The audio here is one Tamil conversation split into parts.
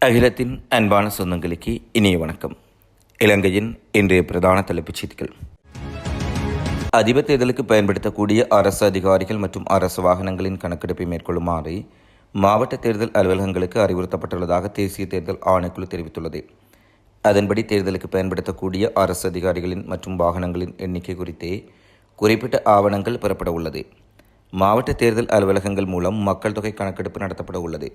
அகிலத்தின் அன்பான சொந்தங்களுக்கு இனிய வணக்கம். இலங்கையின் இன்றைய பிரதான தலைப்புச் செய்திகள். அதிபர் தேர்தலுக்கு பயன்படுத்தக்கூடிய அரசு அதிகாரிகள் மற்றும் அரசு வாகனங்களின் கணக்கெடுப்பை மேற்கொள்ளுமாறு மாவட்ட தேர்தல் அலுவலகங்களுக்கு அறிவுறுத்தப்பட்டுள்ளதாக தேசிய தேர்தல் ஆணைக்குழு தெரிவித்துள்ளது. அதன்படி தேர்தலுக்கு பயன்படுத்தக்கூடிய அரசு அதிகாரிகளின் மற்றும் வாகனங்களின் எண்ணிக்கை குறித்தே குறிப்பிட்ட ஆவணங்கள் பெறப்பட உள்ளது. மாவட்ட தேர்தல் அலுவலகங்கள் மூலம் மக்கள் தொகை கணக்கெடுப்பு நடத்தப்பட உள்ளது.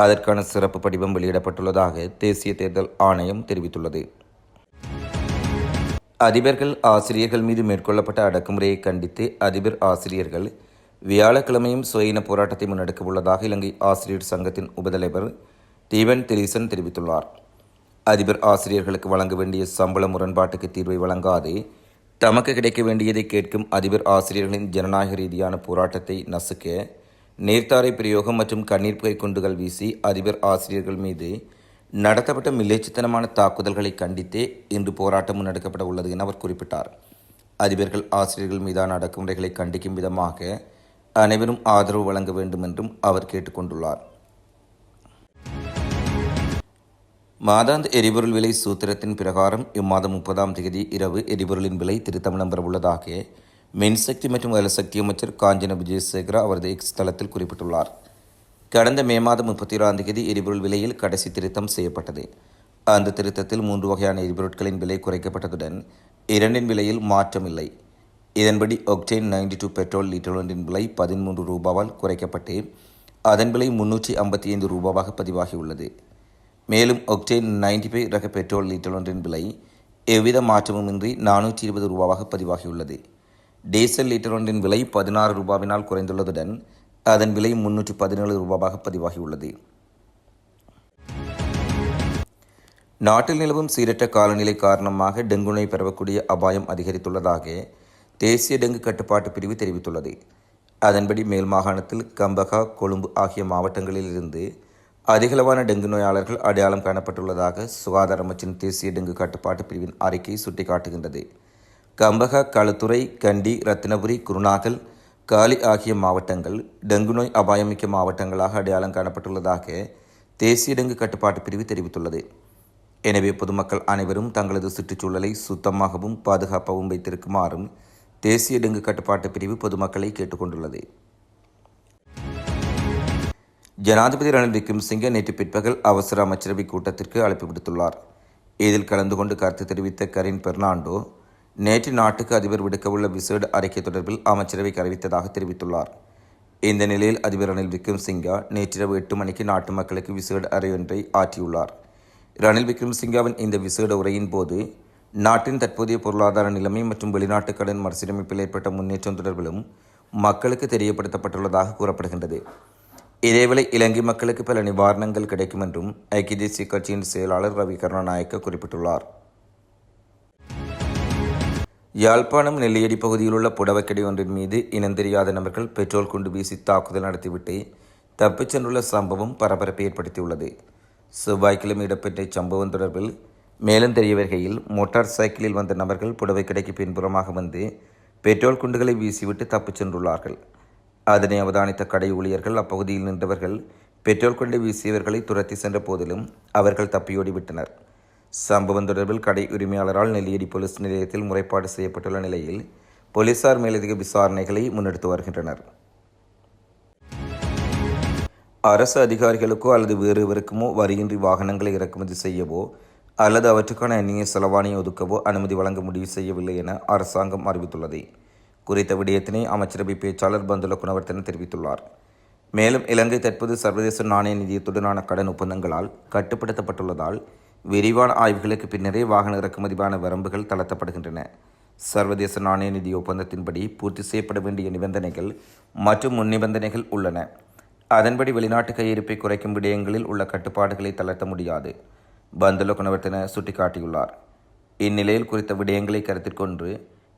அதற்கான சிறப்பு படிவம் வெளியிடப்பட்டுள்ளதாக தேசிய தேர்தல் ஆணையம் தெரிவித்துள்ளது. அதிபர்கள் ஆசிரியர்கள் மீது மேற்கொள்ளப்பட்ட அடக்குமுறையை கண்டித்து அதிபர் ஆசிரியர்கள் வியாழக்கிழமையும் சுயஇன போராட்டத்தை முன்னெடுக்க உள்ளதாக இலங்கை ஆசிரியர் சங்கத்தின் உபதலைவர் தீவன் திரீசன் தெரிவித்துள்ளார். அதிபர் ஆசிரியர்களுக்கு வழங்க வேண்டிய சம்பள முரண்பாட்டுக்கு தீர்வை வழங்காது தமக்கு கிடைக்க வேண்டியதை கேட்கும் அதிபர் ஆசிரியர்களின் ஜனநாயக ரீதியான போராட்டத்தை நசுக்க நேர்த்தாரை பிரயோகம் மற்றும் கண்ணீர் புகை குண்டுகள் வீசி அதிபர் ஆசிரியர்கள் மீது நடத்தப்பட்ட மில்லேச்சத்தனமான தாக்குதல்களை கண்டித்தே இன்று போராட்டம் முன்னெடுக்கப்பட உள்ளது என அவர் குறிப்பிட்டார். அதிபர்கள் ஆசிரியர்கள் மீதான அடக்குமுறைகளை கண்டிக்கும் விதமாக அனைவரும் ஆதரவு வழங்க வேண்டும் என்றும் அவர் கேட்டுக்கொண்டுள்ளார். மாதாந்த எரிபொருள் விலை சூத்திரத்தின் பிரகாரம் இம்மாதம் 30ஆம் தேதி இரவு எரிபொருளின் விலை திருத்தம் நம்பரவுள்ளதாக மின்சக்தி மற்றும் வலசக்தி அமைச்சர் காஞ்சன விஜயசேகர அவரது எக்ஸ் தளத்தில் குறிப்பிட்டுள்ளார். கடந்த மே மாதம் 31ஆம் தேதி எரிபொருள் விலையில் கடைசி திருத்தம் செய்யப்பட்டது. அந்த திருத்தத்தில் 3 வகையான எரிபொருட்களின் விலை குறைக்கப்பட்டதுடன் 2 விலையில் மாற்றமில்லை. இதன்படி ஒக்டேன் 92 பெட்ரோல் லிட்டர் ஒன்றின் விலை 13 ரூபாவால் குறைக்கப்பட்டு அதன் விலை 355 ரூபாவாக பதிவாகியுள்ளது. மேலும் ஒக்டேன் 95 ரக பெட்ரோல் லிட்டர் ஒன்றின் விலை எவ்வித மாற்றமுமின்றி 420 ரூபாவாக பதிவாகியுள்ளது. டீசல் லிட்டர் ஒன்றின் விலை 16 ரூபாவினால் குறைந்துள்ளதுடன் அதன் விலை 317 ரூபாவாக பதிவாகியுள்ளது. நாட்டில் நிலவும் சீரற்ற காலநிலை காரணமாக டெங்கு நோய் பரவக்கூடிய அபாயம் அதிகரித்துள்ளதாக தேசிய டெங்கு கட்டுப்பாட்டு பிரிவு தெரிவித்துள்ளது. அதன்படி மேல் மாகாணத்தில் கம்பகா, கொழும்பு ஆகிய மாவட்டங்களில் இருந்து அதிகளவான டெங்கு நோயாளர்கள் அடையாளம் காணப்பட்டுள்ளதாக சுகாதார அமைச்சின் தேசிய டெங்கு கட்டுப்பாட்டு பிரிவின் அறிக்கை சுட்டிக்காட்டுகின்றது. கம்பகா, களுத்துறை, கண்டி, ரத்தினபுரி, குருநாகல், காலி ஆகிய மாவட்டங்கள் டெங்கு நோய் அபாயமிக்க மாவட்டங்களாக அடையாளம் காணப்பட்டுள்ளதாக தேசிய டெங்கு கட்டுப்பாட்டு பிரிவு தெரிவித்துள்ளது. எனவே பொதுமக்கள் அனைவரும் தங்களது சுற்றுச்சூழலை சுத்தமாகவும் பாதுகாப்பாகவும் வைத்திருக்குமாறும் தேசிய டெங்கு கட்டுப்பாட்டு பிரிவு பொதுமக்களை கேட்டுக்கொண்டுள்ளது. ஜனாதிபதி ரணில் விக்ரமசிங்கே நேற்று பிற்பகல் அவசர அமைச்சரவை கூட்டத்திற்கு அழைப்பு விடுத்துள்ளார். இதில் கலந்து கொண்டு கருத்து தெரிவித்த கரின் பெர்னாண்டோ நேற்று நாட்டுக்கு அதிபர் விடுக்கவுள்ள விசேட அறிக்கை தொடர்பில் அமைச்சரவைக்கு அறிவித்ததாக தெரிவித்துள்ளார். இந்த நிலையில் அதிபர் ரணில் விக்ரமசிங்கா நேற்றிரவு 8 மணிக்கு நாட்டு மக்களுக்கு விசேட அறையொன்றை ஆற்றியுள்ளார். ரணில் விக்ரமசிங்காவின் இந்த விசேட உரையின் போது நாட்டின் தற்போதைய பொருளாதார நிலைமை மற்றும் வெளிநாட்டு கடன் மறுசீரமைப்பில் ஏற்பட்ட முன்னேற்றம் தொடர்பிலும் மக்களுக்கு தெரியப்படுத்தப்பட்டுள்ளதாக கூறப்படுகின்றது. இதேவேளை இலங்கை மக்களுக்கு பல நிவாரணங்கள் கிடைக்கும் என்றும் ஐக்கிய தேசிய கட்சியின் செயலாளர் ரவி கருணாநாயக்க குறிப்பிட்டுள்ளார். யாழ்ப்பாணம் நெல்லியடி பகுதியில் உள்ள புடவைக்கடை ஒன்றின் மீது இனந்தெரியாத நபர்கள் பெட்ரோல் குண்டு வீசி தாக்குதல் நடத்திவிட்டு தப்பிச் சென்றுள்ள சம்பவம் பரபரப்பை ஏற்படுத்தியுள்ளது. செவ்வாய்க்கிழமை இடம்பெற்ற சம்பவம் தொடர்பில் மேலும் தெரிய வருகையில் மோட்டார் சைக்கிளில் வந்த நபர்கள் புடவைக்கடைக்கு பின்புறமாக வந்து பெட்ரோல் குண்டுகளை வீசிவிட்டு தப்பிச் சென்றுள்ளார்கள். அதனை அவதானித்த கடை ஊழியர்கள் அப்பகுதியில் நின்றவர்கள் பெட்ரோல் குண்டை வீசியவர்களை துரத்தி சென்ற போதிலும் அவர்கள் தப்பியோடிவிட்டனர். சம்பவம் தொடர்பில் கடை உரிமையாளரால் நெல்லியடி போலீஸ் நிலையத்தில் முறைப்பாடு செய்யப்பட்டுள்ள நிலையில் போலீசார் மேலதிக விசாரணைகளை முன்னெடுத்து வருகின்றனர். அரசு அதிகாரிகளுக்கோ அல்லது வேறு எவருக்குமோ வரியின்றி வாகனங்களை இறக்குமதி செய்யவோ அல்லது அவற்றுக்கான அந்நிய செலவாணியை ஒதுக்கவோ அனுமதி வழங்க முடிவு செய்யவில்லை என அரசாங்கம் அறிவித்துள்ளது. குறித்த விடயத்தினை அமைச்சரவை பேச்சாளர் பந்துல குணவர்த்தன தெரிவித்துள்ளார். மேலும் இலங்கை தற்போது சர்வதேச நாணய நிதியத்துடனான கடன் ஒப்பந்தங்களால் கட்டுப்படுத்தப்பட்டுள்ளதால் விரிவான ஆய்வுகளுக்கு பின்னரே வாகன இறக்குமதிக்கான வரம்புகள் தளர்த்தப்படுகின்றன. சர்வதேச நாணய நிதி ஒப்பந்தத்தின்படி பூர்த்தி செய்யப்பட வேண்டிய நிபந்தனைகள் மற்றும் முன் நிபந்தனைகள் உள்ளன. அதன்படி வெளிநாட்டு கையிருப்பை குறைக்கும் விடயங்களில் உள்ள கட்டுப்பாடுகளை தளர்த்த முடியாது பந்துல குணவர்த்தன சுட்டிக்காட்டியுள்ளார். இந்நிலையில் குறித்த விடயங்களை கருத்தில் கொண்டு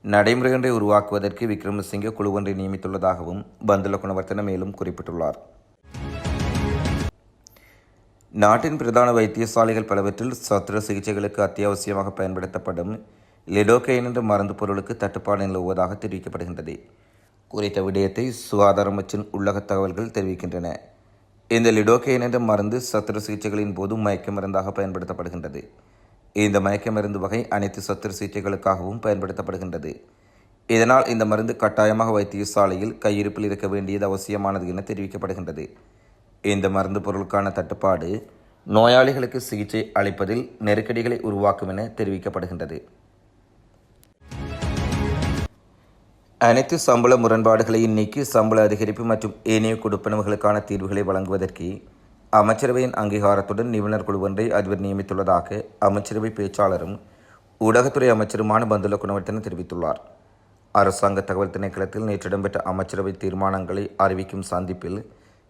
நடைமுறையொன்றை உருவாக்குவதற்கு விக்ரமசிங்கே குழு ஒன்றை நியமித்துள்ளதாகவும் பந்துல குணவர்த்தன மேலும் குறிப்பிட்டுள்ளார். நாட்டின் பிரதான வைத்தியசாலைகள் பலவற்றில் சத்திர சிகிச்சைகளுக்கு அத்தியாவசியமாக பயன்படுத்தப்படும் லிடோகைன் என்ற மருந்து பொருளுக்கு தட்டுப்பாடு நிலவுவதாக தெரிவிக்கப்படுகின்றது. குறித்த விடயத்தை சுகாதார அமைச்சின் உள்ளக தகவல்கள் தெரிவிக்கின்றன. இந்த லிடோகேன் என்ற மருந்து சத்திர சிகிச்சைகளின் போது மயக்க மருந்தாக பயன்படுத்தப்படுகின்றது. இந்த மயக்க மருந்து வகை அனைத்து சத்திர சிகிச்சைகளுக்காகவும் பயன்படுத்தப்படுகின்றது. இதனால் இந்த மருந்து கட்டாயமாக வைத்தியசாலையில் கையிருப்பில் இருக்க வேண்டியது அவசியமானது என தெரிவிக்கப்படுகின்றது. இந்த மருந்து பொருளுக்கான தட்டுப்பாடு நோயாளிகளுக்கு சிகிச்சை அளிப்பதில் நெருக்கடிகளை உருவாக்கும் என தெரிவிக்கப்படுகின்றது. அனைத்து சம்பள முரண்பாடுகளையும் நீக்கி சம்பள அதிகரிப்பு மற்றும் ஏனைய கொடுப்பனவுகளுக்கான தீர்வுகளை வழங்குவதற்கு அமைச்சரவையின் அங்கீகாரத்துடன் நிபுணர் குழு ஒன்றை அதிபர் நியமித்துள்ளதாக அமைச்சரவை பேச்சாளரும் ஊடகத்துறை அமைச்சருமான பந்துல குணவர்த்தன தெரிவித்துள்ளார். அரசாங்க தகவல் திணைக்களத்தில் நேற்று இடம்பெற்ற அமைச்சரவை தீர்மானங்களை அறிவிக்கும் சந்திப்பில்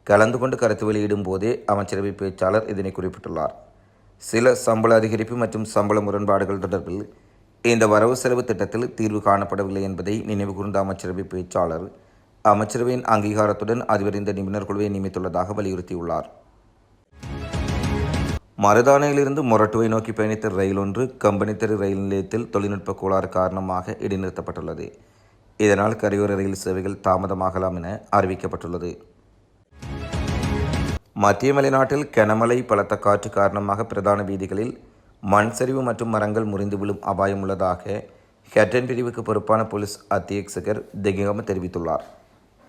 கலந்து கொண்டு கருத்து வெளியிடும் போதே அமைச்சரவை பேச்சாளர் இதனை குறிப்பிட்டுள்ளார். சில சம்பள அதிகரிப்பு மற்றும் சம்பள முரண்பாடுகள் தொடர்பில் இந்த வரவு செலவு திட்டத்தில் தீர்வு காணப்படவில்லை என்பதை நினைவு கூர்ந்த அமைச்சரவை பேச்சாளர் அமைச்சரவையின் அங்கீகாரத்துடன் அதிபர் இந்த நிபுணர் குழுவை நியமித்துள்ளதாக வலியுறுத்தியுள்ளார். மருதானையிலிருந்து மொரட்டுவை நோக்கி பயணித்த ரயில் ஒன்று கம்பெனி தெரு ரயில் நிலையத்தில் தொழில்நுட்ப கோளாறு காரணமாக இடைநிறுத்தப்பட்டுள்ளது. இதனால் கரையோர ரயில் சேவைகள் தாமதமாகலாம் என அறிவிக்கப்பட்டுள்ளது. மத்திய மலைநாட்டில் கனமழை பலத்த காற்று காரணமாக பிரதான வீதிகளில் மண் சரிவு மற்றும் மரங்கள் முறிந்து விழும் அபாயம் உள்ளதாக ஹட்டன் பிரிவுக்கு பொறுப்பான போலீஸ் அத்தியட்சகர் தெகிகம தெரிவித்துள்ளார்.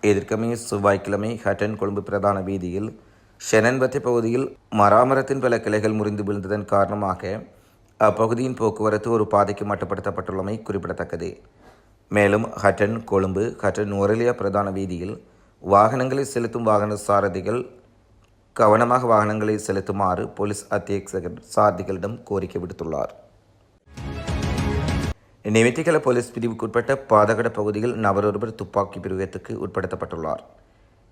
எதிர்க்கமைய செவ்வாய்க்கிழமை ஹட்டன் கொழும்பு பிரதான வீதியில் ஷெனன்பத்தை பகுதியில் மராமரத்தின் பல கிளைகள் முறிந்து விழுந்ததன் காரணமாக அப்பகுதியின் போக்குவரத்து ஒரு பாதைக்கு மட்டுப்படுத்தப்பட்டுள்ளமை குறிப்பிடத்தக்கது. மேலும் ஹட்டன் கொழும்பு ஹட்டன் நுவரெலியா பிரதான வீதியில் வாகனங்களை செலுத்தும் வாகன சாரதிகள் கவனமாக வாகனங்களை செலுத்துமாறு போலீஸ் அத்தியட்சகர் சாரதிகளிடம் கோரிக்கை விடுத்துள்ளார். நிமித்திகல போலீஸ் பிரிவுக்குட்பட்ட பாதகட பகுதியில் நபரொருவர் துப்பாக்கி பிரயோகத்துக்கு உட்படுத்தப்பட்டுள்ளார்.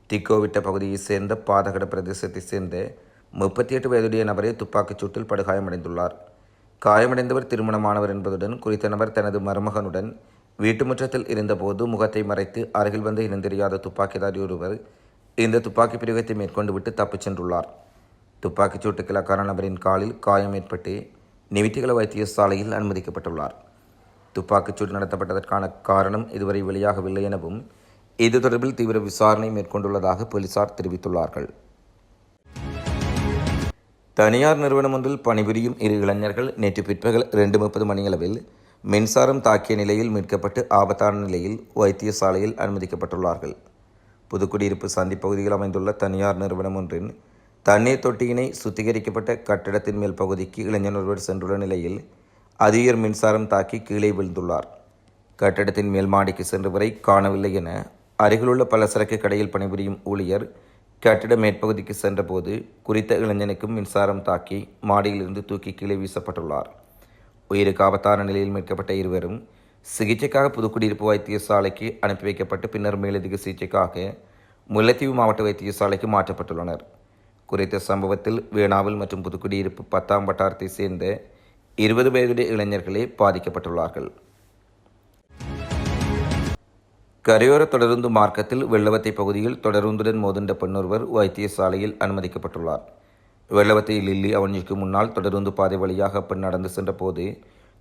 திக்கோவிட்ட பகுதியைச் சேர்ந்த பாதகட பிரதேசத்தைச் சேர்ந்த 38 வயதுடைய நபரே துப்பாக்கிச் சூட்டில் படுகாயமடைந்துள்ளார். காயமடைந்தவர் திருமணமானவர் என்பதுடன் குறித்த நபர் தனது மருமகனுடன் வீட்டு முற்றத்தில் இருந்தபோது முகத்தை மறைத்து அருகில் வந்து இனந்தெரியாத துப்பாக்கிதாரி ஒருவர் இந்த துப்பாக்கி பிரயோகத்தை மேற்கொண்டு விட்டு தப்பிச் சென்றுள்ளார். துப்பாக்கிச் சூட்டுக்கு இலக்கான நபரின் காலில் காயம் ஏற்பட்டு நிமித்திகல வைத்தியசாலையில் அனுமதிக்கப்பட்டுள்ளார். துப்பாக்கிச் சூடு நடத்தப்பட்டதற்கான காரணம் இதுவரை வெளியாகவில்லை எனவும் இது தொடர்பில் தீவிர விசாரணை மேற்கொண்டுள்ளதாக போலீசார் தெரிவித்துள்ளார்கள். தனியார் நிறுவனம் ஒன்றில் பணிபுரியும் 2 இளைஞர்கள் நேற்று பிற்பகல் 2:30 மணியளவில் மின்சாரம் தாக்கிய நிலையில் மீட்கப்பட்டு ஆபத்தான நிலையில் வைத்தியசாலையில் அனுமதிக்கப்பட்டுள்ளார்கள். புதுக்குடியிருப்பு சந்தி பகுதியில் அமைந்துள்ள தனியார் நிறுவனம் ஒன்றின் தண்ணீர் தொட்டியினை சுத்திகரிக்கப்பட்ட கட்டிடத்தின் மேல் பகுதிக்கு இளைஞர் ஒருவர் சென்றுள்ள நிலையில் அதிகர் மின்சாரம் தாக்கி கீழே விழுந்துள்ளார். கட்டிடத்தின் மேல் மாடிக்கு சென்றவரை காணவில்லை என அருகிலுள்ள பலசரக்கு கடையில் பணிபுரியும் ஊழியர் கட்டிட மேற்பகுதிக்கு சென்றபோது குறித்த இளைஞனுக்கும் மின்சாரம் தாக்கி மாடியிலிருந்து தூக்கி கீழே வீசப்பட்டுள்ளார். உயிருக்கு ஆபத்தான நிலையில் மீட்கப்பட்ட இருவரும் சிகிச்சைக்காக புதுக்குடியிருப்பு வைத்தியசாலைக்கு அனுப்பி வைக்கப்பட்டு பின்னர் மேலதிக சிகிச்சைக்காக முல்லைத்தீவு மாவட்ட வைத்தியசாலைக்கு மாற்றப்பட்டுள்ளனர். குறித்த சம்பவத்தில் வேணாவில் மற்றும் புதுக்குடியிருப்பு 10ஆம் வட்டாரத்தை சேர்ந்த 20 வயதுடைய இளைஞர்களே பாதிக்கப்பட்டுள்ளார்கள். கரையோர தொடருந்து மார்க்கத்தில் வெள்ளவத்தை பகுதியில் தொடருந்துடன் மோதுண்ட பெண்ணொருவர் வைத்தியசாலையில் அனுமதிக்கப்பட்டுள்ளார். வெள்ளவத்தை லில்லி அவனிற்கு முன்னால் தொடருந்து பாதை வழியாக பெண் நடந்து சென்ற போது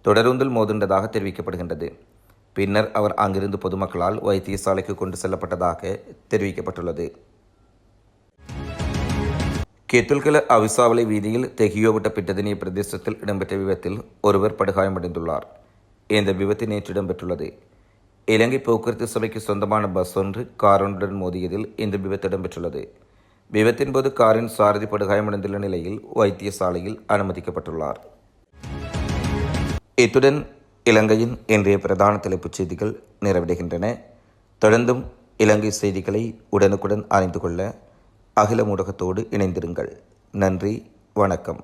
தொடருந்தில் மோதுண்டதாக தெரிவிக்கப்படுகின்றது. பின்னர் அவர் அங்கிருந்து பொதுமக்களால் வைத்தியசாலைக்கு கொண்டு செல்லப்பட்டதாக தெரிவிக்கப்பட்டுள்ளது. கெத்துல்கல அவிசாவளை வீதியில் தெஹியோவிட்ட பிட்டதினிய பிரதேசத்தில் இடம்பெற்ற விபத்தில் ஒருவர் படுகாயமடைந்துள்ளார். இந்த விபத்து நேற்று இடம்பெற்றுள்ளது. இலங்கை போக்குவரத்து சபைக்கு சொந்தமான பஸ் ஒன்று கார் ஒன்றுடன் மோதியதில் இந்த விபத்து இடம்பெற்றுள்ளது. விபத்தின் போது காரின் சாரதி படுகாயமடைந்துள்ள நிலையில் வைத்தியசாலையில் அனுமதிக்கப்பட்டுள்ளார். இத்துடன் இலங்கையின் இன்றைய பிரதான தலைப்புச் செய்திகள் நிறைவடைகின்றன. தொடர்ந்தும் இலங்கை செய்திகளை உடனுக்குடன் அறிந்து கொள்ள அகில ஊடகத்தோடு இணைந்திருங்கள். நன்றி, வணக்கம்.